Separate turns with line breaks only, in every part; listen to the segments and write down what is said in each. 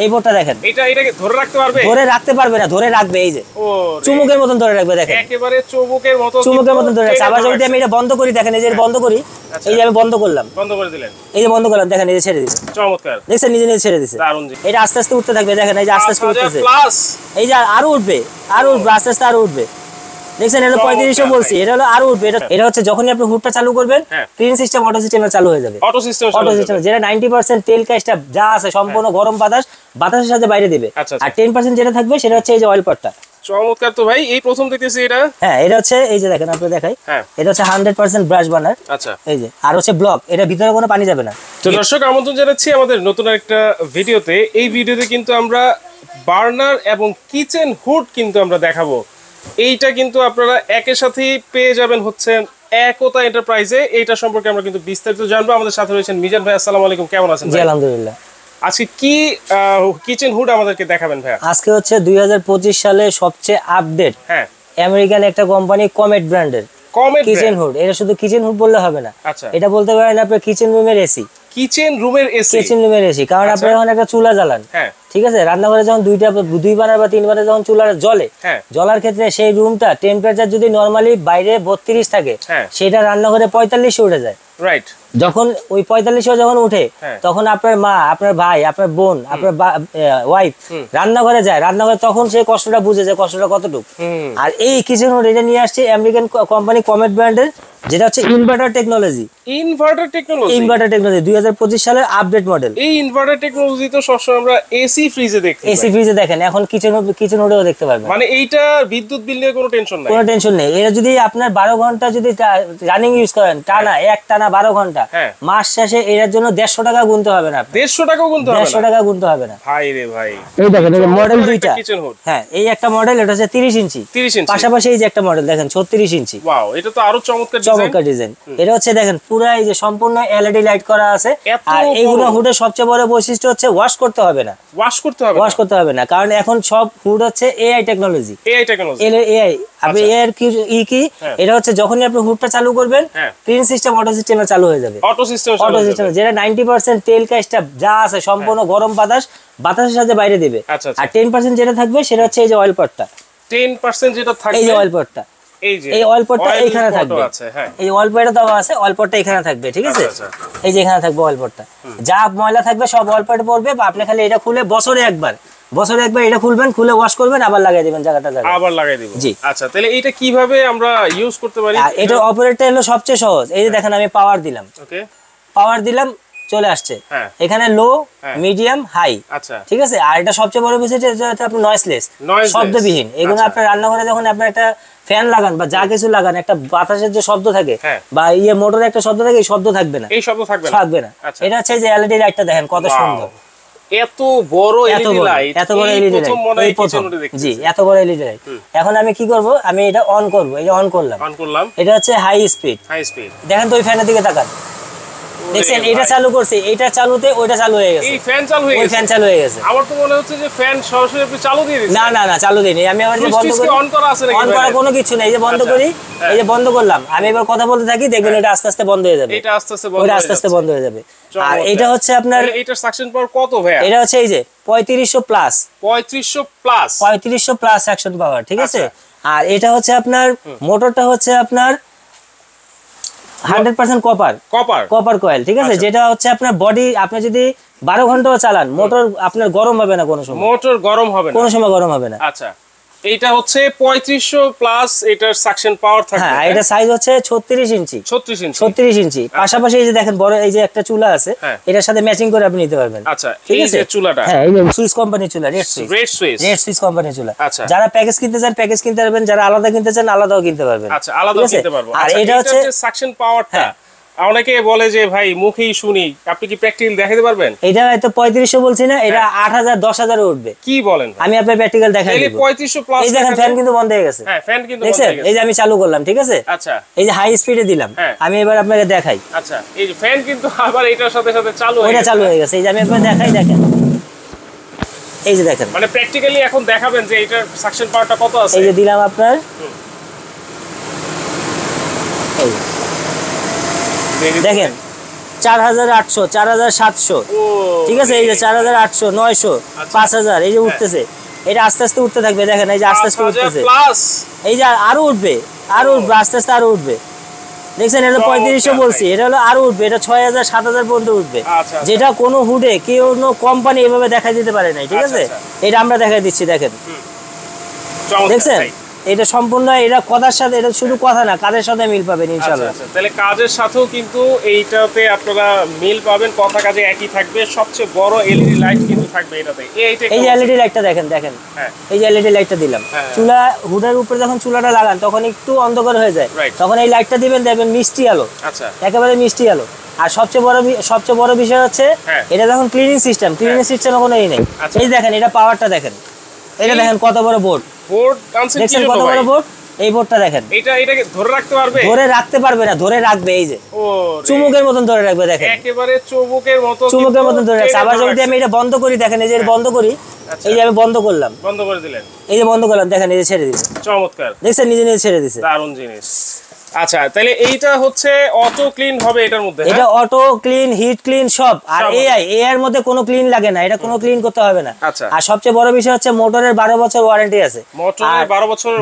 এই বোর্ডটা দেখেন,
এটাকে ধরে রাখতে পারবে?
ধরে রাখতে পারবে না, ধরে রাখবে এই যে চুমুকের মতন ধরে রাখবে। দেখেন
একেবারে চুমুকের মতো
ধরে রাখছে। আবার যদি আমি এটা বন্ধ করি, দেখেন এই যে বন্ধ করি, এই যে আমি বন্ধ করলাম,
বন্ধ করে দিলেন,
এই যে বন্ধ করলাম, দেখেন এই যে ছেড়ে দিছে।
চমৎকার,
দেখছেন নিজে নিজে ছেড়ে দিছে।
দারুণ।
এটা আস্তে আস্তে উঠতে থাকবে, দেখেন এই যে আস্তে আস্তে উঠতেছে, এই যে আরো উঠবে, আস্তে আস্তে আরো উঠবে। দেখছেন এটা 3500 বলছি, এটা হলো আরো উঠবে। এটা হচ্ছে যখনই আপনি হুডটা চালু করবেন, ক্লিন সিস্টেম অটো সিস্টেমে চালু হয়ে যাবে। অটো সিস্টেম যেটা 90% তেল কাজটা যা আছে সম্পূর্ণ গরম বাতাসের সাথে বাইরে দিবে। আর 10% যেটা থাকবে সেটা হচ্ছে এই যে অয়েল পটটা।
চমৎকার তো ভাই, এই প্রথম দেখতেছি এটা।
হ্যাঁ, এটা হচ্ছে এই যে দেখেন, আপনি দেখাই, এটা হচ্ছে 100% ব্রাশ বার্নার।
আচ্ছা,
এই যে আর হচ্ছে ব্লক, এটা ভিতরে কোনো পানি যাবে না।
তো দর্শক আমন্ত্রণ জানাচ্ছি আমাদের নতুন একটা ভিডিওতে। এই ভিডিওতে কিন্তু আমরা বার্নার এবং কিচেন হুড কিন্তু আমরা দেখাবো। এইটা কিন্তু আপনারা একের সাথেই পেয়ে যাবেন হচ্ছে একতা এন্টারপ্রাইজে। এইটা সম্পর্কে আমরা কিন্তু বিস্তারিত জানবো। আমাদের সাথে রয়েছেন মিজান ভাই। আসসালামু আলাইকুম, কেমন আছেন?
জি আলহামদুলিল্লাহ।
আজকে কি কিচেন হুড আমাদেরকে দেখাবেন ভাই?
আজকে হচ্ছে 2025 সালে সবচেয়ে আপডেট আমেরিকান একটা কোম্পানি কমেট ব্র্যান্ডের কিচেন হুড। এটা শুধু কিচেন হুড বললে হবে না, এটা বলতে পারেন আপনার কিচেন রুমের এসি। কিচেন রুমের এসি, কারণ আপনি যখন একটা চুলা জ্বালান, ঠিক আছে, রান্নাঘরে যখন দুই বানার বা 3 বানার যখন চুলা জ্বলে, জ্বলার ক্ষেত্রে সেই রুমটা টেম্পারেচার যদি নরমালি বাইরে 32 থাকে, সেটা রান্নাঘরে 45 উঠে যায়। রাইট, যখন ওই 45 যখন উঠে, তখন আপনার মা, আপনার ভাই, আপনার বোন, আপনার ওয়াইফ রান্নাঘরে যায়, রান্নাঘরে তখন সেই কষ্টটা বুঝে যায় কষ্টটা কতটুকু। আর এই কিচেন হুড এটা নিয়ে আসছে আমেরিকান কোম্পানি কমেট ব্র্যান্ডের, যেটা হচ্ছে ইনভার্টার টেকনোলজি। 2025 সালের আপডেট মডেল। এই ইনভার্টার টেকনোলজি তো সবসময় আমরা এসি ফ্রিজে দেখেন, এখন কিচেন হুডেও দেখতে পারবেন।
মানে এইটা বিদ্যুৎ বিল নিয়ে কোনো টেনশন নাই,
কোনো টেনশন নেই। এটা যদি আপনার 12 ঘন্টা যদি রানিং ইউজ করেন, টানা টানা 12 ঘন্টা, মাস শেষে এর জন্য 150 টাকা গুনতে হবে না।
150 টাকা গুনতে হবে না?
150 টাকা গুনতে হবে না
ভাই রে ভাই।
এই দেখেন, এই মডেল দুইটা কিচেন হুড। হ্যাঁ, এই একটা মডেল, এটা হচ্ছে 30 ইঞ্চি। পাশাপাশি এই যে একটা মডেল দেখেন 36 ইঞ্চি।
ওয়াও, এটা তো আরো চমৎকার
ডিজাইন। এটা হচ্ছে দেখেন পুরো এই যে সম্পূর্ণ এলইডি লাইট করা আছে। আর এইগুলো হুডের সবচেয়ে বড় বৈশিষ্ট্য হচ্ছে ওয়াশ করতে হবে না। কারণ এখন সব হুড হচ্ছে এআই টেকনোলজি। এআই আপনি এর কি এটা হচ্ছে যখনই আপনি হুডটা চালু করবেন, ক্লিন সিস্টেম অটো সিস্টেমে চালু হয়ে যাবে। অটো সিস্টেম যেটা 90% তেল কাজটা যা আছে সম্পূর্ণ গরম বাতাসের সাথে বাইরে দিবে। আর 10% যেটা থাকবে সেটা হচ্ছে এই যে অয়েল পটটা। 10% যেটা থাকবে এই যে অয়েল পটটা, এই অয়েল পটটা এখানে থাকবে। এই অয়েল পটটা দেওয়া আছে, অয়েল পটটা এখানে থাকবে, ঠিক আছে। এই যে এখানে থাকবে অয়েল পটটা, যা ময়লা থাকবে সব অয়েল পটে পড়বে। বা আপনি খালি এটা খুলে বছরে একবার এটা খুলবেন, খুলে ওয়াশ করবেন, আবার লাগাই দিবেন জায়গাটা আবার লাগাই দিবেন। জি, আচ্ছা, তাহলে এটা কিভাবে আমরা ইউজ করতে পারি? এটা অপারেটরটা হলো সবচেয়ে সহজ। এই যে দেখেন, আমি পাওয়ার দিলাম, ওকে, পাওয়ার দিলাম, চলে আসছে এখানে লো, মিডিয়াম, হাই। আচ্ছা, ঠিক আছে। আর এটা সবচেয়ে বড় বিষয় যে আপনি নয়েসলেস, শব্দবিহীন। এগুলো আপনার রান্নাঘরে যখন আপনার একটা ফ্যান লাগান বা যা কিছু লাগান, একটা বাতাসের যে শব্দ থাকে বা মোটরের একটা শব্দ থাকে, এই শব্দ থাকবে না, থাকবে না। এটা হচ্ছে যে এলইডি লাইটটা দেখেন কত সুন্দর, এত বড় এলইডি লাইট, এই প্রথম। জি, এত বড় এলইডি লাইট। এখন আমি কি করব, আমি এটা অন করব। এই যে অন করলাম, এটা হচ্ছে হাই স্পিড। দেখেন তো ওই ফ্যানের দিকে তাকান, দেখছেন এটা চালু করছে, এটা চালুতে ওইটা চালু হয়ে গেছে। এই ফ্যান চালু হয়ে গেছে, ওই ফ্যান চালু হয়ে গেছে। আমার তো মনে হচ্ছে যে ফ্যান সরাসরি আপনি চালু দিয়ে দিয়েছেন। না না না, চালু দেইনি আমি। আবার যে বন্ধ করি, অন করা আছে নাকি? অন করা কোনো কিছু নেই। এই যে বন্ধ করি, এই যে বন্ধ করলাম, আমি এবার কথা বলতে থাকি, দেখবেন এটা আস্তে আস্তে বন্ধ হয়ে যাবে। এটা আস্তে আস্তে বন্ধ হয়ে যাবে। আর এটা হচ্ছে আপনার, এটার সাকশন পাওয়ার কত ভাই? এটা হচ্ছে এই যে 3500 প্লাস 3500 প্লাস সাকশন পাওয়ার, ঠিক আছে। আর এটা হচ্ছে আপনার মোটরটা হচ্ছে আপনার 100% কপার কয়েল, ঠিক আছে। যেটা হচ্ছে আপনার বডি, আপনি যদি 12 ঘন্টাও চালান, মোটর আপনার গরম হবে না কোনো সময়, কোনো সময় গরম হবে না। আচ্ছা, এটা হচ্ছে 3500 প্লাস, এটার সাকশন পাওয়ার থাকে। হ্যাঁ, এটা সাইজ হচ্ছে 36 ইঞ্চি। পাশাপাশি এই যে দেখেন বড় এই যে একটা চুলা আছে, এটার সাথে ম্যাচিং করে আপনি নিতে পারবেন। আচ্ছা, এই যে চুলাটা, হ্যাঁ, এই যে সুইস কোম্পানির চুলা, রেড সুইস কোম্পানির চুলা। যারা প্যাকেজ কিনতে চান প্যাকেজ কিনতে পারবেন, যারা আলাদা কিনতে চান আলাদাও কিনতে পারবেন। আচ্ছা, আলাদাও কিনতে পারবো। আর এটা হচ্ছে সাকশন পাওয়ারটা, অনেকে বলে যে ভাই মুখেই শুনি, আপনি কি প্র্যাকটিক্যাল দেখাতে পারবেন? এটা হয়তো 3500 বলছি না, এটা 8000 10000 উঠবে। কি বলেন? আমি আপনাকে প্র্যাকটিক্যাল দেখাই দেব। 3500 প্লাস। এই দেখেন ফ্যান কিন্তু বন্ধ হয়ে গেছে। হ্যাঁ, ফ্যান কিন্তু বন্ধ হয়ে গেছে। এই যে আমি চালু করলাম, ঠিক আছে। আচ্ছা, এই যে হাই স্পিডে দিলাম, আমি এবার আপনাকে দেখাই। আচ্ছা, এই যে ফ্যান কিন্তু আবার এটার সাথে সাথে চালু হয়ে গেছে। এটা চালু হয়ে গেছে। এই যে আমি আপনাকে দেখাই, দেখেন, এই যে দেখেন, মানে প্র্যাকটিক্যালি এখন দেখাবেন যে এটার সাকশন পাওয়ারটা কত আছে। এই যে দিলাম আপনার, দেখেন 4800 4700। ও ঠিক আছে, এই যে 4800 900 5000 এই যে উঠতেছে, এটা আস্তে আস্তে উঠতে থাকবে, দেখেন এই যে আস্তে আস্তে উঠতেছে, এই যে আরো উঠবে আস্তে আস্তে আরো উঠবে, দেখছেন এটা 3500 বলছি, এটা হলো আরো উঠবে, এটা 6000 7000 পর্যন্ত উঠবে, যেটা কোনো হুডে কোনো কোম্পানি এভাবে দেখাই দিতে পারে নাই, ঠিক আছে, এটা আমরা দেখাই দিচ্ছি, দেখেন দেখছেন এটা সম্পূর্ণ, এটা কথার সাথে, এটা শুধু কথা না, কাজের সাথে মিল পাবেন ইনশাআল্লাহ।
তাহলে কাজের সাথেও কিন্তু এইটাতে আপনারা মিল পাবেন, কথা কাজে একই থাকবে। সবচেয়ে বড় এলইডি লাইট কিন্তু থাকবে এটাতে। এই যে এলইডি লাইটটা দেখেন,
এই যে এলইডি লাইটটা দিলাম, চুলা হুডের উপরে যখন চুলাটা লাগান তখন একটু অন্ধকার হয়ে যায়, তখন এই লাইটটা দিবেন, দেখবেন মিষ্টি আলো, আচ্ছা একেবারে মিষ্টি আলো। আর সবচেয়ে বড় বিষয় হচ্ছে এটা যখন ক্লিনিং সিস্টেম কোনো এই নেই, এই দেখেন এটা পাওয়ারটা দেখেন, এটা দেখেন কত বড় বোর্ড দেখছেন, কত বড় বোর্ড, এই বোর্ডটা দেখেন,
এটাকে ধরে রাখতে পারবে,
ধরে রাখতে পারবে না, ধরে রাখবে, এই যে চুমুকের মতন ধরে রাখবে, দেখেন
একেবারে চুমুকের মতন
ধরে রাখছে। আবার যদি আমি এটা বন্ধ করি, দেখেন এই যে বন্ধ করি, এই যে আমি বন্ধ করলাম,
বন্ধ করে দিলেন,
এই যে বন্ধ করলাম, দেখেন এই যে ছেড়ে দিছে,
চমৎকার,
দেখছেন নিজে নিজে ছেড়ে দিছে,
দারুণ জিনিস। আচ্ছা তাহলে এইটা হচ্ছে অটো ক্লিন হবে এটার মধ্যে,
এটা অটো ক্লিন, হিট ক্লিন সব, আর এআই এর মধ্যে কোনো ক্লিন লাগে না, এটা কোনো ক্লিন করতে হবে না। আর সবচেয়ে বড় বিষয় হচ্ছে মোটরের 12 বছর ওয়ারেন্টি আছে,
মোটরের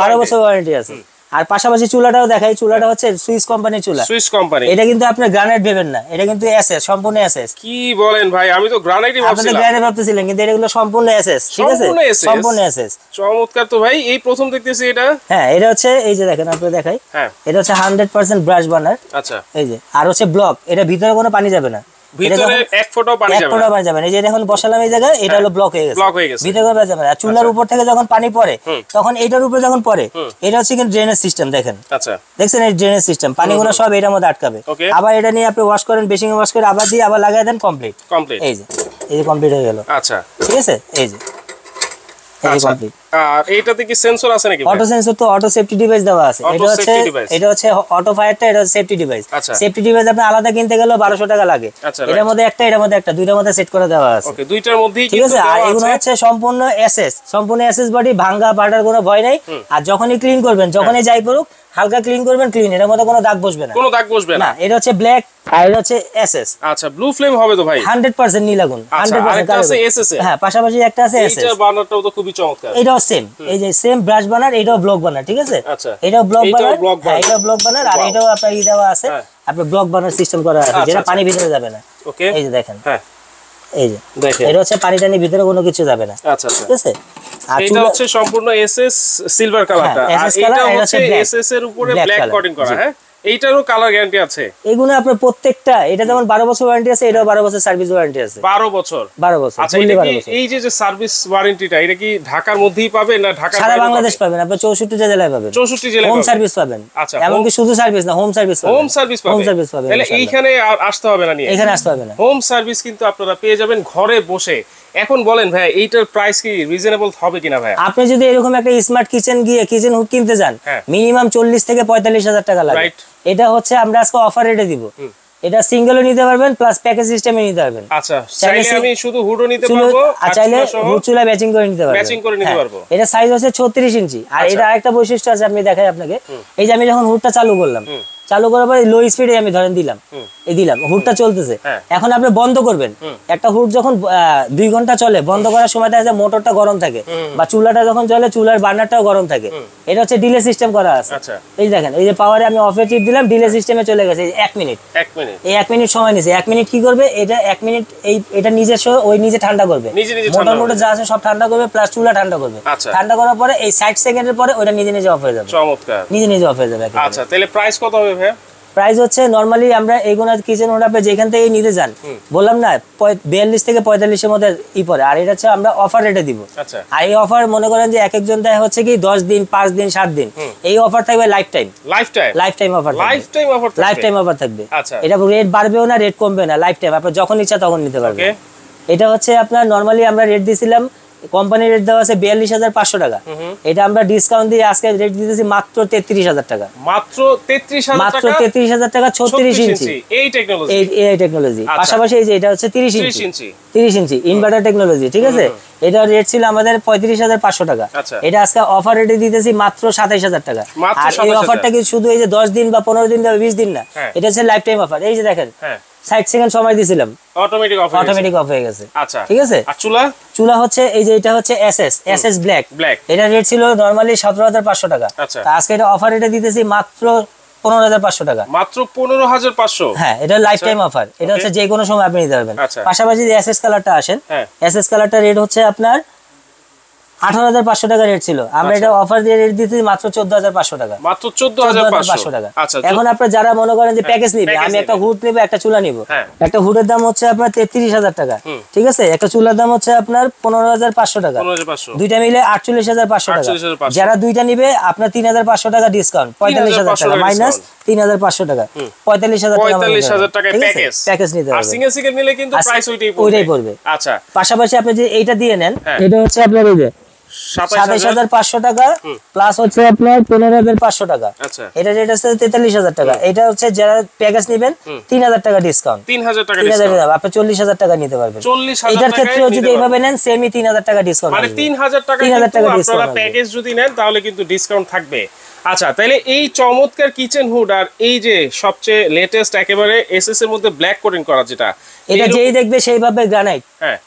12 বছর
ওয়ারেন্টি আছে। আর পাশাপাশি চুলাটাও দেখাই, চুলাটা হচ্ছে সুইস কোম্পানির চুলা,
সুইস কোম্পানি,
এটা কিন্তু আপনি গ্রানাইট ভেবেন না, এটা কিন্তু এসএস, সম্পূর্ণ এসএস।
কি বলেন ভাই, আমি তো গ্রানাইটই ভাবছিলাম,
আপনি গ্রানাইট ভাবতেছিলেন, কিন্তু এটা হলো সম্পূর্ণ এসএস, ঠিক আছে, সম্পূর্ণ এসএস।
চমৎকার তো ভাই, এই প্রথম দেখতেছি এটা।
হ্যাঁ এটা হচ্ছে, এই যে দেখেন আপনি দেখাই,
হ্যাঁ
এটা হচ্ছে 100% ব্রাশ বার্নার,
আচ্ছা
এই যে, আর হচ্ছে ব্লক, এটা ভিতরে কোনো পানি যাবে না,
ভিতরে এক ফোঁটাও পানি যাবে না,
এই যে এখন বসালাম এই জায়গায়, এটা হলো ব্লক হয়ে গেছে, ভিতরে কোনো যাবে না। চুলার উপর থেকে যখন পানি পড়ে, তখন এটার উপরে যখন পড়ে, এটা হচ্ছে কিন্তু ড্রেনেজ সিস্টেম, দেখেন
আচ্ছা
দেখছেন এই ড্রেনেজ সিস্টেম, পানিগুলো সব এটার মধ্যে আটকাবে। আবার এটা নিয়ে আপনি ওয়াশ করেন, বেসিং ওয়াশ করে আবার দিয়ে আবার লাগাই দেন, কমপ্লিট, এই যে কমপ্লিট হয়ে গেল।
আচ্ছা
ঠিক আছে, এই যে কমপ্লিট।
আর এইটাতে কি সেন্সর আছে নাকি?
অটো সেন্সর তো, অটো সেফটি ডিভাইস দেওয়া আছে, এটা হচ্ছে অটো ফায়ারটা, এটা সেফটি ডিভাইস। সেফটি ডিভাইস আপনি আলাদা কিনতে গেলে 1200 টাকা লাগে, এটার মধ্যে একটা, এটার মধ্যে একটা, দুইটার মধ্যে সেট করে দেওয়া আছে।
ওকে, দুইটার মধ্যেই
ঠিক আছে। আর এগুলো হচ্ছে সম্পূর্ণ এসএস বডি, ভাঙা পাটার কোনো ভয় নাই। আর যখনই ক্লিন করবেন, যখনই যাই করুক, হালকা ক্লিন করবেন, ক্লিন, এর মধ্যে কোনো দাগ বসবে না, এটা হচ্ছে ব্ল্যাক, আর এটা হচ্ছে এসএস।
আচ্ছা, ব্লু ফ্লেম হবে তো ভাই,
100% নীল আগুন, 100%
আছে এসএস এ।
হ্যাঁ, পাশাপাশি একটা আছে এসএস,
এটা বার্নারটাও তো খুবই চমৎকার,
এটাও সেম, এই যে সেম ব্রাশ বার্নার, এটাও ব্লক বার্নার, ঠিক আছে, এটাও ব্লক বার্নার, হ্যাঁ এটাও ব্লক বার্নার, আর এটাও আপনার ই দেওয়া আছে, আপনার ব্লক বার্নার সিস্টেম করা আছে, যেটা পানি ভিতরে যাবে না।
ওকে,
এই যে দেখেন,
হ্যাঁ
এই যে দেখেন, এটা হচ্ছে পানি টানি ভিতরে কোনো কিছু যাবে না।
আচ্ছা,
ঠিক আছে।
আর এটা হচ্ছে সম্পূর্ণ এসএস সিলভার কালারটা, আর এটা হচ্ছে এসএস এর উপরে ব্ল্যাক কোটিং করা। হ্যাঁ, এইটারও কালার গ্যারান্টি আছে?
এগুলো আপনার প্রত্যেকটা, এটা যেমন 12 বছর ওয়ারেন্টি আছে, এটাও 12 বছর সার্ভিস ওয়ারেন্টি আছে।
12 বছর? আচ্ছা, এই যে সার্ভিস ওয়ারেন্টিটা, এটা কি ঢাকার মধ্যেই পাবে না ঢাকার বাইরে?
সারা বাংলাদেশ পাবেন, আপনি 64 জেলায় পাবেন,
64 জেলায়
হোম সার্ভিস পাবেন।
আচ্ছা,
এমনকি শুধু সার্ভিস না, হোম সার্ভিস
পাবেন। তাহলে এইখানে আর আসতে হবে না,
এখানে আসতে হবে না,
হোম সার্ভিস কিন্তু আপনারা পেয়ে যাবেন ঘরে বসে। এখন বলেন ভাই, এইটার প্রাইস কি রিজনেবল হবে কিনা ভাই?
আপনি যদি এরকম একটা স্মার্ট কিচেন কিচেন হুড কিনতে যান, মিনিমাম 40 থেকে 45,000 টাকা লাগে। এটা হচ্ছে আমরা আজকে অফার রেটে দিব, এটা সিঙ্গেলও নিতে পারবেন, প্লাস প্যাকেজ সিস্টেমে নিতে পারবেন।
আচ্ছা, চাইলে আমি শুধু হুডও নিতে পারবো,
আর চাইলে হুড চুলা ম্যাচিং করে নিতে পারবো। এটা সাইজ হচ্ছে 36 ইঞ্চি। আর এটা আরেকটা বৈশিষ্ট্য আছে, আমি দেখাই আপনাকে। এই যে আমি যখন হুডটা চালু করলাম, চালু করার পরে লো স্পিডে আমি ধরেন দিলাম, হুডটা চলতেছে। এখন আপনি বন্ধ করবেন, একটা হুড যখন 2 ঘন্টা চলে, বন্ধ করার সময় দেখা যায় মোটরটা গরম থাকে, বা চুলাটা যখন চলে চুলার বার্নারটাও গরম থাকে। এটা হচ্ছে ডিলে সিস্টেম করা আছে। এই দেখেন, এই যে পাওয়ারে আমি অফে টিপ দিলাম, ডিলে সিস্টেমে চলে গেছে 1 মিনিট। এই 1 মিনিট সময় নিছে। 1 মিনিট কি করবে এটা? 1 মিনিট এটা নিজস্ব নিজে ঠান্ডা করবে, মোটর যা আছে সব ঠান্ডা করবে, প্লাস চুলা ঠান্ডা করবে। ঠান্ডা করার পরে এই 60 সেকেন্ডের পরে ওটা নিজে অফ হয়ে যাবে।
চমৎকার,
নিজে অফ হয়ে যাবে।
আচ্ছা, তাহলে প্রাইস কত হবে ভাই?
প্রাইস হচ্ছে নরমালি আমরা এইগুলা কিচেন হুড আপনি যেখান থেকে নিতে যান, বললাম না 42 থেকে 45 এর মধ্যে পড়ে। আর এটা হচ্ছে আমরা অফার রেটে দিব। আর এই অফার মনে করেন যে এক একজন দেয় হচ্ছে কি 10 দিন, 5 দিন, 7 দিন। এই অফার থাকবে লাইফ টাইম অফার থাকবে। এটা রেট বাড়বেও না, রেট কমবে না, লাইফ টাইম, আপনি যখন ইচ্ছা তখন নিতে পারবেন। এটা হচ্ছে আপনার নরমালি আমরা রেট দিয়েছিলাম, কোম্পানি রেট দেওয়া আছে 42,500 টাকা। এটা আমরা ডিসকাউন্ট দিয়ে আজকে রেট দিতেছি মাত্র 33,000 টাকা।
মাত্র 33,000
টাকা, 36 ইঞ্চি এই টেকনোলজি। পাশাপাশি এই যে এটা হচ্ছে 30 ইঞ্চি ইনভার্টার টেকনোলজি। ঠিক আছে, এটা রেট ছিল আমাদের 35,500 টাকা। এটা আজকে অফার রেটে দিতেছি মাত্র 27,000 টাকা। আর এই অফারটা কি শুধু এই যে 10 দিন বা 15 দিন বা 20 দিন না, এটা হচ্ছে লাইফ টাইম অফার। এই যে দেখেন, 60 সেকেন্ড সময় দিছিলাম,
অটোমেটিক অফ
হয়ে গেছে।
আচ্ছা,
ঠিক আছে।
আর চুলা
হচ্ছে এই যে এটা হচ্ছে এসএস ব্ল্যাক। এটা রেট ছিল নরমালি 17500 টাকা।
আচ্ছা,
আজকে এটা অফার রেটে দিতেছি মাত্র 15500 টাকা।
মাত্র 15500।
হ্যাঁ, এটা লাইফ টাইম অফার। এটা হচ্ছে যে কোনো সময় আপনি নিতে পারবেন। পাশাপাশি যে এসএস কালারটা আসেন, এসএস কালারটা রেট হচ্ছে আপনার 18500 টাকা রেট ছিল, আমরা এটা অফার দিয়ে রেট দিতেছি মাত্র 14500 টাকা।
মাত্র 14500 টাকা।
আচ্ছা, এখন আপনারা যারা মনে করেন যে প্যাকেজ নিবে, আমি একটা হুড নেব, একটা চুলা নিব, একটা হুডের দাম হচ্ছে আপনার 33000 টাকা। ঠিক আছে, একটা চুলার দাম হচ্ছে আপনার 15500 টাকা, দুইটা মিলে 48500 টাকা। যারা দুইটা নিবে আপনার 3500 টাকা ডিসকাউন্ট, 45000 টাকা মাইনাস 3500 টাকা, 45000 টাকা প্যাকেজ নিতে হবে। আর
সিঙ্গেল সিঙ্গেল নিলে কিন্তু প্রাইস ওইটাই পড়বে। আচ্ছা,
পাশাপাশি আপনি যে এইটা দিয়ে নেন, এটা হচ্ছে আপনার এই যে 27500 টাকা প্লাস হচ্ছে আপনার 15500 টাকা।
আচ্ছা,
এটা রেট আছে 43000 টাকা। এটা হচ্ছে যারা প্যাকেজ নেবেন 3000 টাকা ডিসকাউন্ট,
3000 টাকা
আপনি 40000 টাকা নিতে পারবেন। এটার ক্ষেত্রেও যদি এইভাবে নেন সেমই 3000 টাকা ডিসকাউন্ট,
মানে 3000 টাকা আপনারা প্যাকেজ যদি নেন তাহলে কিন্তু ডিসকাউন্ট থাকবে। আচ্ছা, তাহলে এই চমৎকার কিচেন হুড আর এই যে সবচেয়ে লেটেস্ট একেবারে এসএস এর মধ্যে ব্ল্যাক কোটিং করা, যেটা
এটা যেই দেখবে সেইভাবে গ্রানাইট,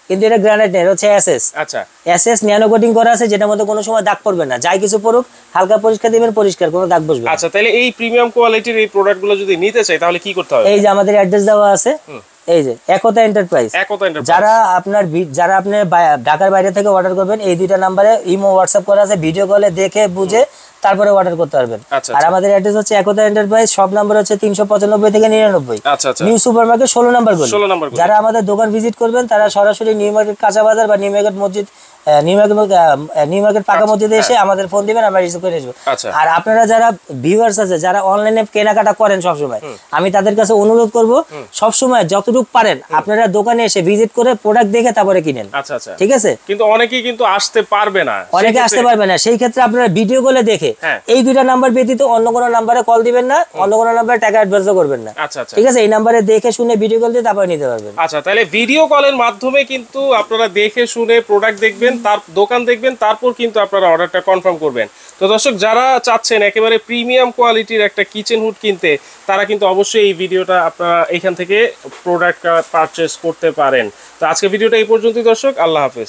কিন্তু এটা গ্রানাইট না, এটা হচ্ছে এসএস।
আচ্ছা,
এসএস ন্যানো কোটিং করা আছে, যেটার মধ্যে কোনো সময় দাগ পড়বে না, যাই কিছু পড়ুক হালকা পরিষ্কার দিবেন, পরিষ্কার, কোনো দাগ বসবে না।
আচ্ছা, তাহলে এই প্রিমিয়াম কোয়ালিটির এই প্রোডাক্টগুলো যদি নিতে চাই তাহলে কি করতে হবে?
এই যে আমাদের অ্যাড্রেস দেওয়া আছে, এই যে একতা এন্টারপ্রাইজ। যারা আপনার ঢাকার বাইরে থেকে অর্ডার করবেন, এই দুইটা নাম্বারে ইমো হোয়াটসঅ্যাপ করা আছে, ভিডিও কলে দেখে বুঝে তারপরে অর্ডার করতে পারবেন। আর আমাদের অ্যাড্রেস হচ্ছে একতা এন্টারপ্রাইজ, সব নাম্বার হচ্ছে 395 থেকে 99, নিউ সুপার মার্কেট 16 নাম্বার গলি। যারা আমাদের দোকান ভিজিট করবেন তারা সরাসরি নিউ মার্কেট কাঁচা বাজার বা নিউ মার্কেট মসজিদ, নিউ মার্কেট পাকা মসজিদে এসে আমাদের ফোন দিবেন, আমরা রিসিভ করে আসবো। আর আপনারা যারা ভিউয়ার্স আছে, যারা অনলাইনে কেনাকাটা করেন সবসময়, আমি তাদের কাছে অনুরোধ করব সবসময় যতটুকু পারেন আপনারা দোকানে এসে ভিজিট করে প্রোডাক্ট দেখে তারপরে কিনেন। ঠিক আছে,
কিন্তু অনেকেই কিন্তু আসতে পারবে না,
সেই ক্ষেত্রে আপনারা ভিডিও কলে দেখে এই দুইটা নাম্বার ব্যতীত অন্য কোনো নাম্বারে কল দিবেন না, অন্য কোনো নাম্বারে টাকা অ্যাডভান্সও করবেন না। ঠিক আছে, এই নাম্বারে দেখে শুনে ভিডিও কল দিয়ে তারপরে নিতে পারবেন।
আচ্ছা, তাহলে ভিডিও কলের মাধ্যমে কিন্তু আপনারা দেখে শুনে প্রোডাক্ট দেখবেন, তার দোকান দেখবেন, তারপর কিন্তু আপনারা অর্ডারটা কনফার্ম করবেন। তো দর্শক, যারা চাচ্ছেন একেবারে প্রিমিয়াম কোয়ালিটির একটা কিচেন হুড কিনতে, তারা কিন্তু অবশ্যই এই ভিডিওটা আপনারা এখান থেকে প্রোডাক্ট পারচেজ করতে পারেন। তো আজকে ভিডিওটা এই পর্যন্তই দর্শক, আল্লাহ হাফেজ।